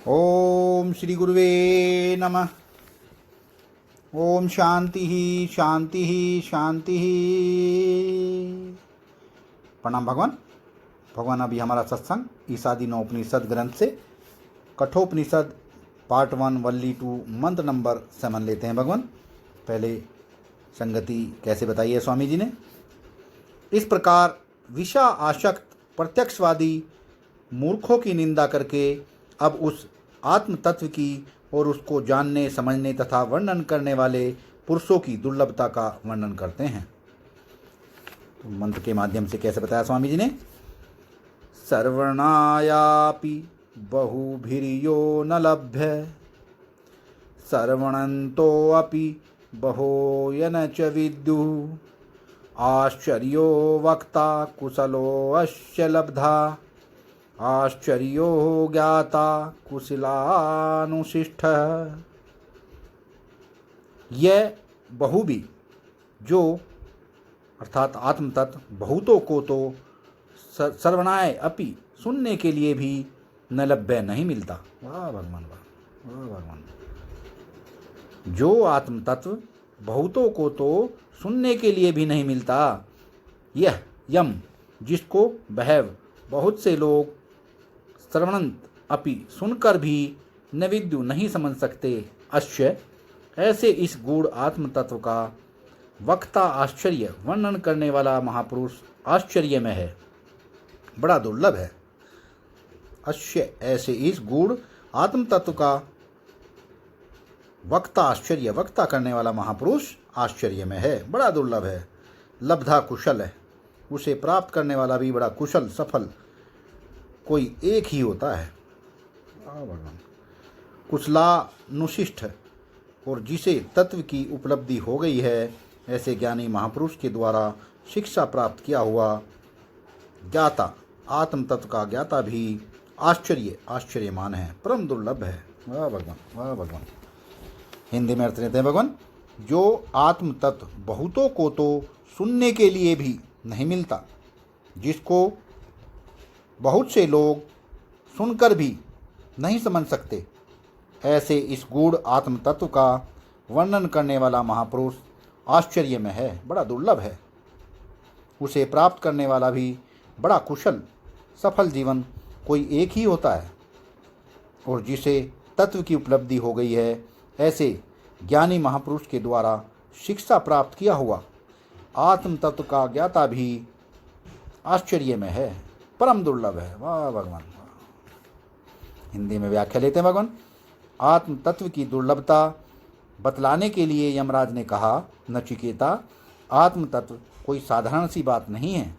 ओम श्री गुरुवे नमः। ओम शांति ही शांति ही शांति ही। प्रणाम भगवान अभी हमारा सत्संग ईसादीनोपनिषद ग्रंथ से कठोपनिषद पार्ट 1 वल्ली 2 मंत्र नंबर 7 लेते हैं। भगवान पहले संगति कैसे बताई है स्वामी जी ने। इस प्रकार विषा आसक्त प्रत्यक्षवादी मूर्खों की निंदा करके अब उस आत्म तत्व की और उसको जानने समझने तथा वर्णन करने वाले पुरुषों की दुर्लभता का वर्णन करते हैं। तो मंत्र के माध्यम से कैसे बताया स्वामी जी ने। सर्वणायापि बहुभिर्यो न लभ्य सर्वणन्तोऽपि बहोयन च विद्युः आश्चर्यो वक्ता कुशलोऽस्य लब्धा आश्चर्यो ज्ञाता कुशलानुशिष्ट। यह बहु भी जो अर्थात आत्म तत्व बहुतों को तो सर्वनाय अपि सुनने के लिए भी न लभ्य नहीं मिलता। वाह भगवान वाह वाह भगवान। जो आत्म तत्व बहुतों को तो सुनने के लिए भी नहीं मिलता, यह यम जिसको बहव बहुत से लोग श्रवणंत अपि सुनकर भी न विद्यु नहीं समझ सकते, अश्य ऐसे इस गूढ़ आत्म तत्व का वक्ता आश्चर्य वर्णन करने वाला महापुरुष आश्चर्य में है, बड़ा दुर्लभ है। अश्य ऐसे इस गूढ़ आत्म तत्व का वक्ता आश्चर्य वक्ता करने वाला महापुरुष आश्चर्य में है, बड़ा दुर्लभ है। लब्धा कुशल है, उसे प्राप्त करने वाला भी बड़ा कुशल सफल कोई एक ही होता है। भगवान कुशलानुशिष्ट और जिसे तत्व की उपलब्धि हो गई है, ऐसे ज्ञानी महापुरुष के द्वारा शिक्षा प्राप्त किया हुआ ज्ञाता आत्म तत्व का ज्ञाता भी आश्चर्यमान है, परम दुर्लभ है। वाह भगवान वाह भगवान। हिंदी में अर्थ लेते हैं भगवान। जो आत्म तत्व बहुतों को तो सुनने के लिए भी नहीं मिलता, जिसको बहुत से लोग सुनकर भी नहीं समझ सकते, ऐसे इस गूढ़ आत्म तत्व का वर्णन करने वाला महापुरुष आश्चर्य में है, बड़ा दुर्लभ है। उसे प्राप्त करने वाला भी बड़ा कुशल सफल जीवन कोई एक ही होता है। और जिसे तत्व की उपलब्धि हो गई है, ऐसे ज्ञानी महापुरुष के द्वारा शिक्षा प्राप्त किया हुआ आत्म तत्व का ज्ञाता भी आश्चर्य में है, परम दुर्लभ है। वाह भगवान। हिंदी में व्याख्या लेते हैं भगवान। आत्म तत्व की दुर्लभता बतलाने के लिए यमराज ने कहा, नचिकेता आत्म तत्व कोई साधारण सी बात नहीं है।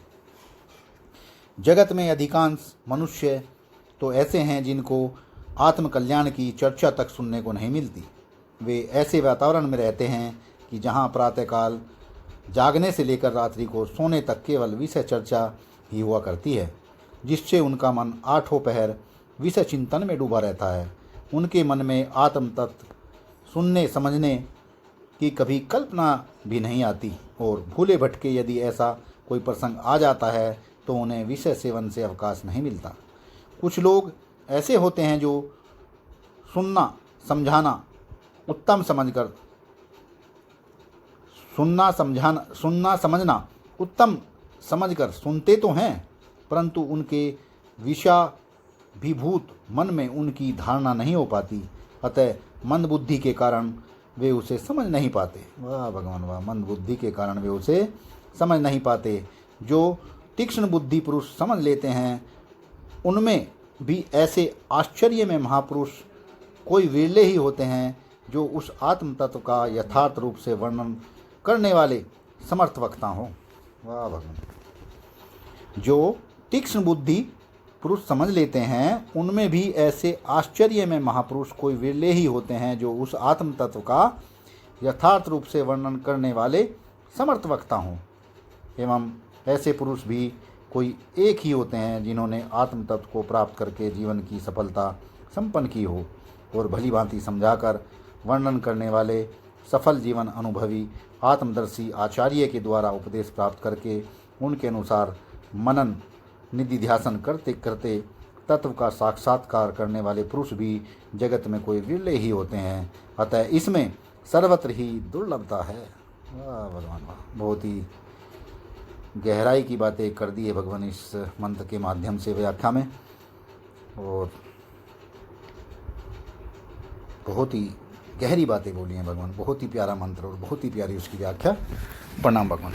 जगत में अधिकांश मनुष्य तो ऐसे हैं जिनको आत्म कल्याण की चर्चा तक सुनने को नहीं मिलती। वे ऐसे वातावरण में रहते हैं कि जहाँ प्रातःकाल जागने से लेकर रात्रि को सोने तक केवल विषय चर्चा ही हुआ करती है, जिससे उनका मन आठों पहर विषय चिंतन में डूबा रहता है। उनके मन में आत्म तत्व सुनने समझने की कभी कल्पना भी नहीं आती, और भूले भटके यदि ऐसा कोई प्रसंग आ जाता है तो उन्हें विषय सेवन से अवकाश नहीं मिलता। कुछ लोग ऐसे होते हैं जो सुनना समझना उत्तम समझकर सुनना समझना उत्तम समझकर सुनते तो हैं, परंतु उनके विषयाभिभूत मन में उनकी धारणा नहीं हो पाती, अतः मंद बुद्धि के कारण वे उसे समझ नहीं पाते। वाह भगवान वाह। मंद बुद्धि के कारण वे उसे समझ नहीं पाते। जो तीक्ष्ण बुद्धि पुरुष समझ लेते हैं, उनमें भी ऐसे आश्चर्य में महापुरुष कोई विरले ही होते हैं, जो उस आत्म तत्व का यथार्थ रूप से वर्णन करने वाले समर्थ वक्ता हों। वाह भगवान। जो तीक्ष्ण बुद्धि पुरुष समझ लेते हैं, उनमें भी ऐसे आश्चर्य में महापुरुष कोई विरले ही होते हैं, जो उस आत्म तत्व का यथार्थ रूप से वर्णन करने वाले समर्थ वक्ता हों। एवं ऐसे पुरुष भी कोई एक ही होते हैं, जिन्होंने आत्म तत्व को प्राप्त करके जीवन की सफलता संपन्न की हो, और भली भांति समझाकर वर्णन करने वाले सफल जीवन अनुभवी आत्मदर्शी आचार्य के द्वारा उपदेश प्राप्त करके उनके अनुसार मनन निधिध्यासन करते करते तत्व का साक्षात्कार करने वाले पुरुष भी जगत में कोई विरले ही होते हैं, अतः इसमें सर्वत्र ही दुर्लभता है। वाह भगवान वाह, बहुत ही गहराई की बातें कर दी है भगवान इस मंत्र के माध्यम से व्याख्या में, और बहुत ही गहरी बातें बोली हैं भगवान। बहुत ही प्यारा मंत्र और बहुत ही प्यारी उसकी व्याख्या। प्रणाम भगवान।